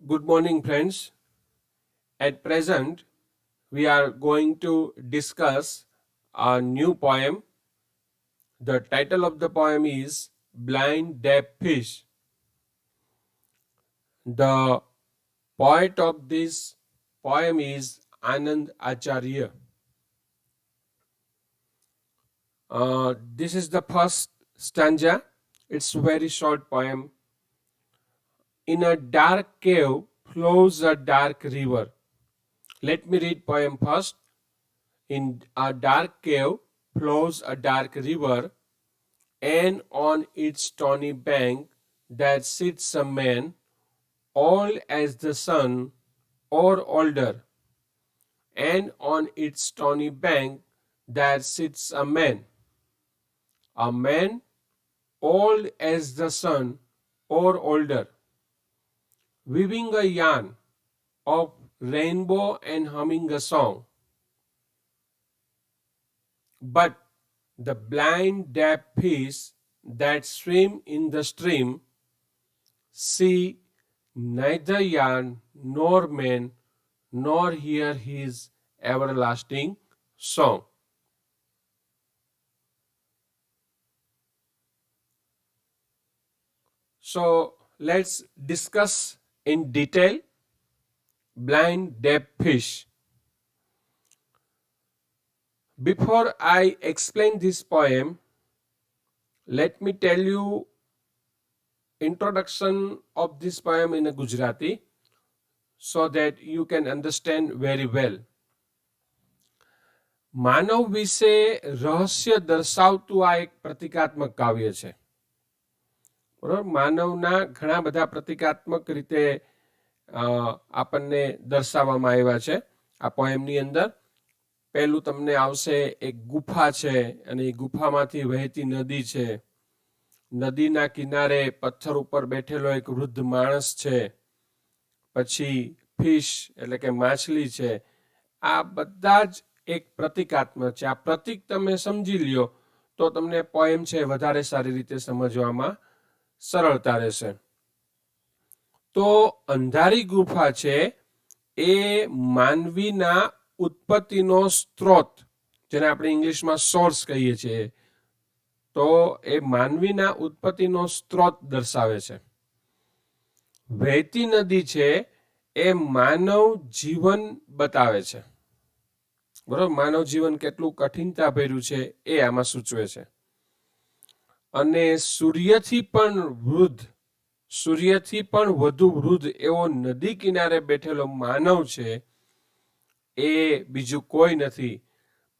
Good morning, friends. At present, we are going to discuss a new poem. The title of the poem is Blind Deaf Fish. The poet of this poem is Anand Acharya. This is the first stanza. It's a very short poem. In a dark cave flows a dark river. Let me read poem first. In a dark cave flows a dark river, and on its stony bank there sits a man, old as the sun, or older. And on its stony bank there sits a man old as the sun, or older, weaving a yarn of rainbow and humming a song. But the blind deaf fish that swim in the stream see neither yarn nor man, nor hear his everlasting song. So let's discuss in detail blind deaf fish. Before I explain this poem, let me tell you introduction of this poem in a Gujarati so that you can understand very well. માનવ વિશે રહસ્ય દર્શાવતું આ એક પ્રતિકાત્મક કાવ્ય છે. બરોબર, માનવના ઘણા બધા પ્રતિકાત્મક રીતે આપણને દર્શાવવામાં આવ્યા છે આ પોએમની અંદર. પહેલું તમને આવશે એક ગુફા છે અને એ ગુફામાંથી વહેતી નદી છે. નદીના કિનારે પથ્થર ઉપર બેઠેલો એક વૃદ્ધ માણસ છે. પછી ફિશ એટલે કે માછલી છે. આ બધા જ એક પ્રતિકાત્મક છે. આ પ્રતિક તમે સમજી લ્યો તો તમને પોએમ છે વધારે સારી રીતે સમજવામાં સરળતા રહેશે. તો અંધારી ગુફા છે એ માનવીના ઉત્પત્તિનો સ્ત્રોત, જેને આપણે ઇંગ્લિશમાં સોર્સ કહીએ છીએ, તો એ માનવીના ઉત્પત્તિનો સ્ત્રોત દર્શાવે છે. વહેતી નદી છે એ માનવ જીવન બતાવે છે. બરોબર, માનવ જીવન કેટલું કઠિનતા ભર્યું છે એ આમાં સૂચવે છે. અને સૂર્યથી પણ વધુ વૃદ્ધ એવો નદી કિનારે બેઠેલો માનવ છે એ બીજું કોઈ નથી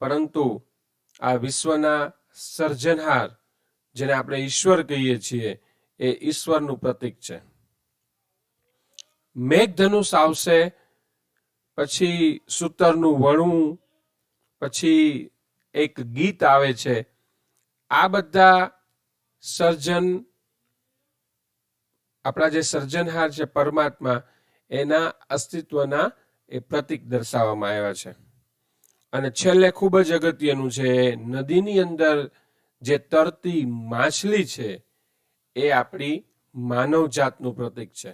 પરંતુ આ વિશ્વના સર્જનહાર, જેને આપણે ઈશ્વર કહીએ છીએ, એ ઈશ્વરનું પ્રતીક છે. મેઘધનુષ આવશે, પછી સૂતરનું વણવું, પછી એક ગીત આવે છે. આ બધા સર્જન, આપણા જે સર્જનહાર છે પરમાત્મા, એના અસ્તિત્વના એ પ્રતીક દર્શાવવામાં આવ્યા છે. અને છેલ્લે ખૂબ જ અગત્યનું છે, નદીની અંદર જે તરતી માછલી છે એ આપણી માનવ જાતનું પ્રતીક છે.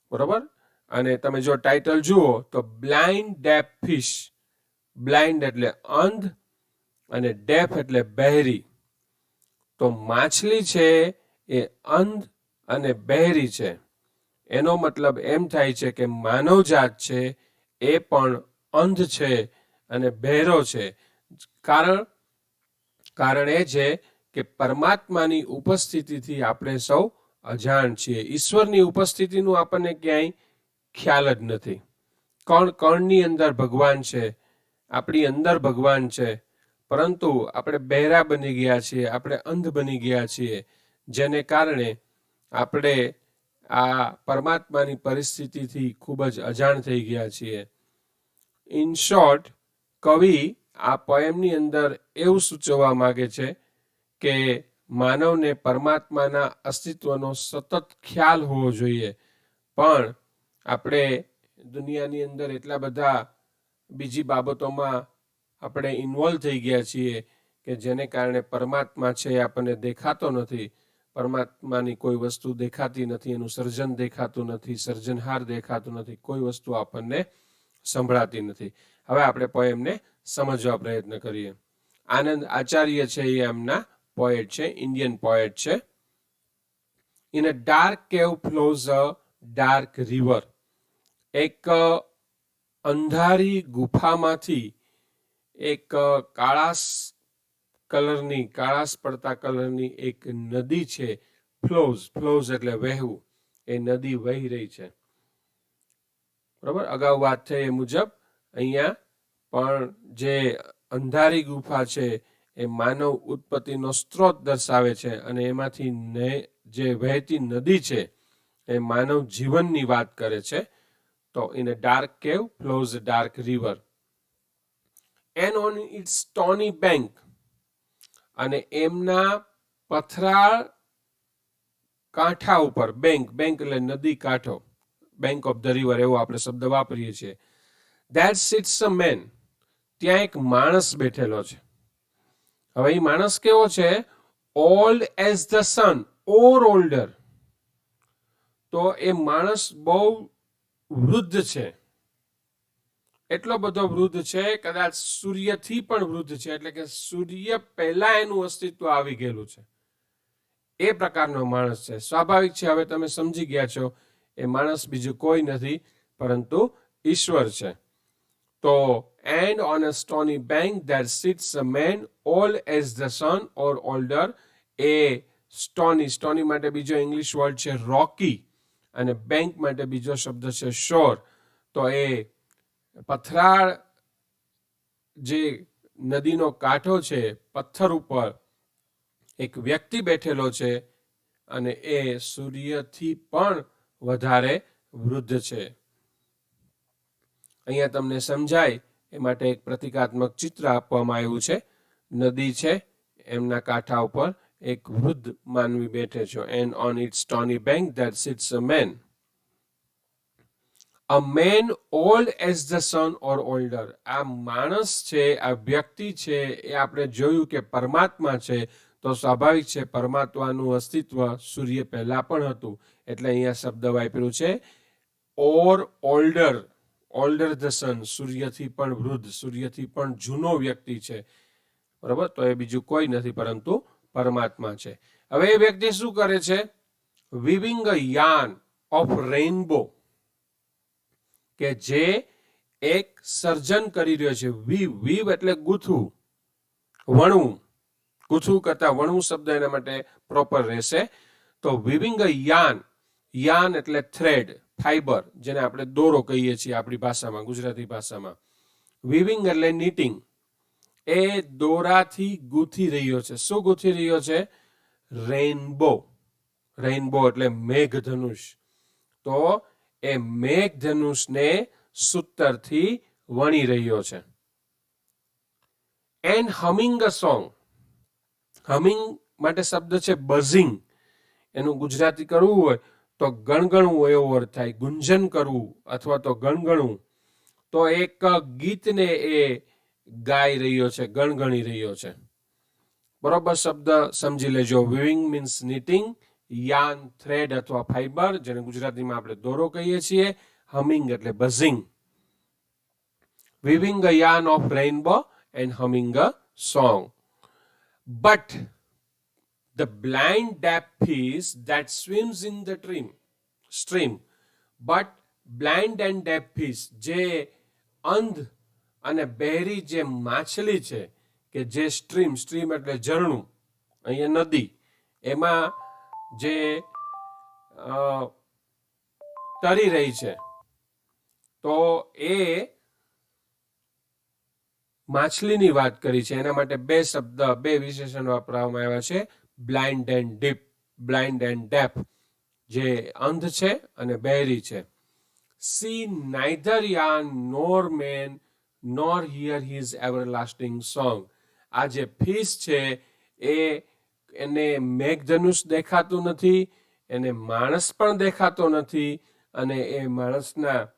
બરોબર, અને તમે જો ટાઇટલ જુઓ તો બ્લાઇન્ડ ડેફ ફિશ. બ્લાઇન્ડ એટલે અંધ અને ડેફ એટલે બહેરી. તો માછલી છે એ અંધ અને બહેરી છે. એનો મતલબ એમ થાય છે કે માનવ જાત છે એ પણ અંધ છે અને બહેરો છે. કારણ એ છે કે પરમાત્માની ઉપસ્થિતિથી આપણે સૌ અજાણ છીએ. ઈશ્વરની ઉપસ્થિતિનું આપણને ક્યાંય ખ્યાલ જ નથી. કણની અંદર ભગવાન છે, આપણી અંદર ભગવાન છે, પરંતુ આપણે બહેરા બની ગયા છીએ, આપણે અંધ બની ગયા છીએ, જેને કારણે આપણે આ પરમાત્માની પરિસ્થિતિથી ખૂબ જ અજાણ થઈ ગયા છીએ. ઇન શોર્ટ, કવિ આ પોએમની અંદર એવું સૂચવવા માંગે છે કે માનવને પરમાત્માના અસ્તિત્વનો સતત ખ્યાલ હોવો જોઈએ, પણ આપણે દુનિયાની અંદર એટલા બધા બીજી બાબતોમાં આપણે ઇન્વોલ્વ થઈ ગયા છીએ કે જેને કારણે પરમાત્મા છે આપણને દેખાતો નથી. પરમાત્માની કોઈ વસ્તુ દેખાતી નથી, એનું સર્જન દેખાતું નથી, સર્જનહાર દેખાતું નથી, કોઈ વસ્તુ આપણને સંભળાતી નથી. હવે આપણે પોએમને સમજવા પ્રયત્ન કરીએ. આનંદ આચાર્ય છે એ એમના પોએટ છે, ઇન્ડિયન પોએટ છે. In a dark cave flows a dark river. એક અંધારી ગુફામાંથી એક કાળાશ પડતા કલરની એક નદી છે. ફ્લોઝ એટલે વહેવું. એ નદી વહી રહી છે. બરાબર, અગાઉ વાત થઈ એ મુજબ અહીંયા પણ જે અંધારી ગુફા છે એ માનવ ઉત્પત્તિનો સ્ત્રોત દર્શાવે છે, અને એમાંથી જે વહેતી નદી છે એ માનવ જીવનની વાત કરે છે. તો in a dark cave flows a dark river and on its stony bank. અને એમના પથરાળ કાંઠા ઉપર, બેંક એટલે નદી કાંઠો, બેંક ઓફ ધ રિવર એવો આપણે શબ્દ વાપરીએ છીએ. That sits a man. ત્યાં એક માણસ બેઠેલો છે. હવે એ માણસ કેવો છે? Old as the sun or older. તો એ માણસ બહુ વૃદ્ધ છે. એટલો બધો વૃદ્ધ છે, કદાચ સૂર્યથી પણ વૃદ્ધ છે. એટલે કે સૂર્ય પહેલા એનું અસ્તિત્વ આવી ગયેલું છે. એ પ્રકારનો માણસ છે. સ્વાભાવિક છે, હવે તમે સમજી ગયા છો, એ માણસ બીજું કોઈ નથી પરંતુ ઈશ્વર છે. તો and on a stony bank there sits a man old as the sun or older. A stony માટે બીજો ઇંગ્લિશ વર્ડ છે રોકી, અને બેંક માટે બીજો શબ્દ છે શોર. તો એ પથરાળ જે નદીનો કાંઠો છે, પથ્થર ઉપર એક વ્યક્તિ બેઠેલો છે, અને એ સૂર્યથી પણ વધારે વૃદ્ધ છે. અહીંયા તમને સમજાય એ માટે એક પ્રતિકાત્મક ચિત્ર આપવામાં આવ્યું છે. નદી છે, એમના કાંઠા ઉપર એક વૃદ્ધ માનવી બેઠે છે. And on its stony bank that sits a man. A man old as the sun or older. આ માણસ છે, આ વ્યક્તિ છે, એ આપણે જોયું કે પરમાત્મા છે. તો સ્વાભાવિક છે, પરમાત્માનું અસ્તિત્વ સૂર્ય પહેલા પણ હતું. એટલે અહીંયા શબ્દ વાપર્યું છે ઓર ઓલ્ડર. ઓલ્ડર ધ સન, સૂર્યથી પણ વૃદ્ધ, સૂર્યથી પણ જૂનો વ્યક્તિ છે. બરાબર, તો એ બીજું કોઈ નથી પરંતુ પરમાત્મા છે. હવે એ વ્યક્તિ શું કરે છે? Weaving a yarn of rainbow. કે જે એક સર્જન કરી રહ્યો છે. વીવ એટલે ગૂંથવું, વણવું. ગૂંથવું કરતા વણવું શબ્દ એના માટે પ્રોપર રહેશે. તો વિવિંગ અ યાર્ન એટલે થ્રેડ, ફાઈબર, જેને આપણે દોરો કહીએ છીએ આપણી ભાષામાં, ગુજરાતી ભાષામાં. વિવિંગ એટલે નીટિંગ. એ દોરાથી ગૂંથી રહ્યો છે. શું ગૂંથી રહ્યો છે? રેઇનબો. એટલે મેઘધનુષ. તો એ મેઘધનુષને સૂતરથી વણી રહ્યો છે. And humming a song. Humming માટે શબ્દ છે બઝિંગ. એનું ગુજરાતી કરવું હોય તો ગણગણવું એવો અર્થ થાય. ગુંજન કરવું અથવા તો ગણગણવું. તો એક ગીતને એ ગાઈ રહ્યો છે, ગણગણી રહ્યો છે. બરોબર શબ્દ સમજી લેજો. Weaving means knitting, yarn thread અથવા ફાઈબર, જેને ગુજરાતીમાં આપણે દોરો કહીએ છીએ. હમિંગ એટલે buzzing. Weaving a yarn of rainbow and humming a song. But the blind deaf fish that swims in the stream. But blind and deaf fish, જે અંધ અને બહેરી જે માછલી છે, કે જે સ્ટ્રીમ એટલે ઝરણું, અહીંયા નદી, એમાં જે તરી રહી છે, તો એ માછલીની વાત કરી છે. એના માટે બે વિશેષણ વાપરવામાં આવ્યા છે, બ્લાઇન્ડ એન્ડ ડેફ, જે અંધ છે અને બહેરી છે. Sea neither yearn nor man nor hear his everlasting song. આ જે ફિશ છે એને મેઘધનુષ દેખાતું નથી, એને માણસ પણ દેખાતો નથી, અને એ માણસના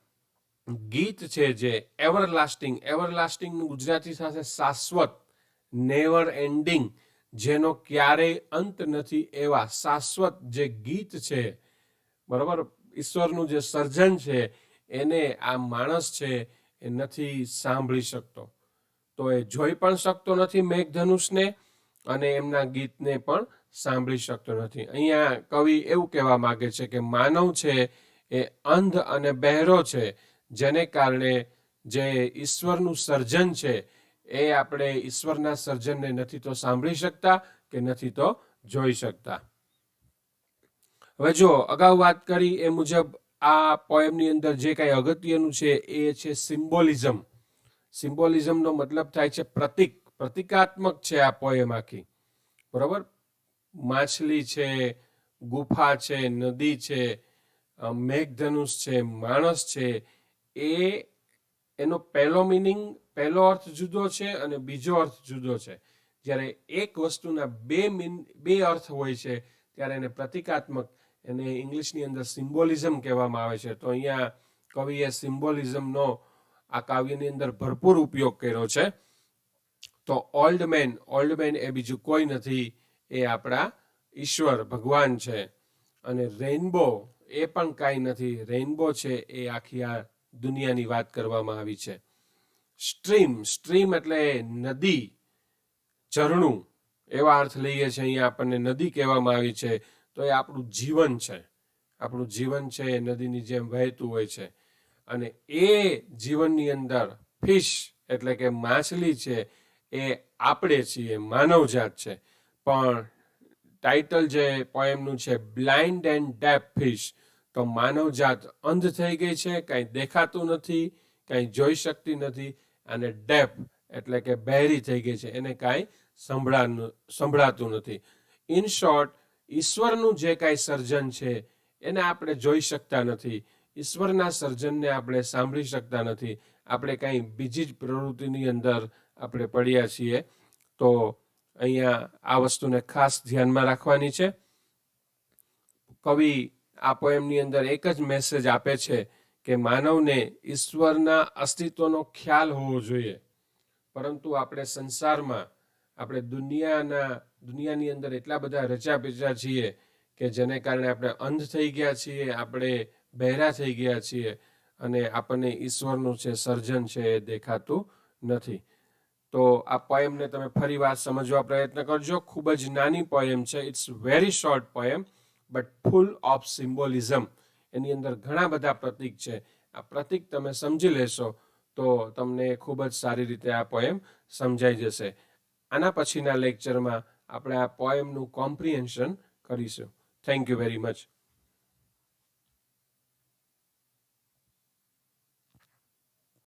ગીત છે જે એવરલાસ્ટિંગનું ગુજરાતી સાથે શાશ્વત, નેવર એન્ડિંગ, જેનો ક્યારેય અંત નથી એવા શાશ્વત જે ગીત છે, બરાબર, ઈશ્વરનું જે સર્જન છે એને આ માણસ છે એ નથી સાંભળી શકતો. તો એ જોઈ પણ શકતો નથી મેઘધનુષને, અને એમના ગીતને પણ સાંભળી શકતો નથી. અહીંયા કવિ એવું કહેવા માંગે છે કે માનવ છે એ અંધ અને બહેરો છે, જેને કારણે જે ઈશ્વરનું સર્જન છે એ આપણે ઈશ્વરના સર્જનને નથી તો સાંભળી શકતા કે નથી તો જોઈ શકતા. હવે જો અગાઉ વાત કરી એ મુજબ આ પોએમની અંદર જે કાંઈ અગત્યનું છે એ છે સિમ્બોલિઝમ. સિમ્બોલિઝમનો મતલબ થાય છે પ્રતીક, પ્રતિકાત્મક છે આ પોએમ આખી, બરાબર. માછલી છે, ગુફા છે, નદી છે, મેઘધનુષ છે, માણસ છે, એનો પહેલો મિનિંગ, પહેલો અર્થ જુદો છે અને બીજો અર્થ જુદો છે. જ્યારે એક વસ્તુના બે અર્થ હોય છે ત્યારે એને પ્રતિકાત્મક, એને ઇંગ્લિશની અંદર સિમ્બોલિઝમ કહેવામાં આવે છે. તો અહીંયા કવિએ સિમ્બોલિઝમનો આ કાવ્યની અંદર ભરપૂર ઉપયોગ કર્યો છે. તો ઓલ્ડ મેન એ બીજું કોઈ નથી, એ આપણા ઈશ્વર ભગવાન છે. અને રેઇનબો એ પણ કાંઈ નથી, રેઇનબો છે એ આખી આ દુનિયાની વાત કરવામાં આવી છે. સ્ટ્રીમ એટલે નદી, ઝરણું એવા અર્થ લઈએ છીએ. અહીંયા આપણને નદી કહેવામાં આવી છે, તો એ આપણું જીવન છે. આપણું જીવન છે એ નદીની જેમ વહેતું હોય છે. અને એ જીવનની અંદર ફિશ એટલે કે માછલી છે એ આપણે છીએ, માનવજાત છે. પણ ટાઇટલ જે પોએમનું છે બ્લાઇન્ડ એન્ડ ડેફ ફિશ, તો માનવજાત અંધ થઈ ગઈ છે, કાંઈ દેખાતું નથી, કાંઈ જોઈ શકતી નથી. અને ડેફ એટલે કે બહેરી થઈ ગઈ છે, એને કાંઈ સંભળાતું નથી. ઇન શોર્ટ, ઈશ્વરનું જે કાંઈ સર્જન છે એને આપણે જોઈ શકતા નથી, ઈશ્વરના સર્જનને આપણે સાંભળી શકતા નથી. આપણે કાંઈ બીજી જ પ્રવૃત્તિની અંદર આપણે પડ્યા છીએ. તો અહીંયા આ વસ્તુને ખાસ ધ્યાનમાં રાખવાની છે. કવિ આ પોએમની અંદર એક જ મેસેજ આપે છે કે માનવને ઈશ્વરના અસ્તિત્વનો ખ્યાલ હોવો જોઈએ. પરંતુ આપણે સંસારમાં, આપણે દુનિયાની અંદર એટલા બધા રચ્યા પચ્યા છીએ કે જેને કારણે આપણે અંધ થઈ ગયા છીએ, આપણે બહેરા થઈ ગયા છીએ, અને આપણને ઈશ્વરનું છે સર્જન છે એ દેખાતું નથી. તો આ પોએમને તમે ફરી વાર સમજવા પ્રયત્ન કરજો. ખૂબ જ નાની પોએમ છે, it's very short poem but full of symbolism. એની અંદર ઘણા બધા પ્રતીક છે. આ પ્રતીક તમે સમજી લેશો તો તમને ખૂબ જ સારી રીતે આ પોએમ સમજાઈ જશે. આના પછીના લેક્ચરમાં આપણે આ પોએમનું કોમ્પ્રિહેન્શન કરીશું. Thank you very much.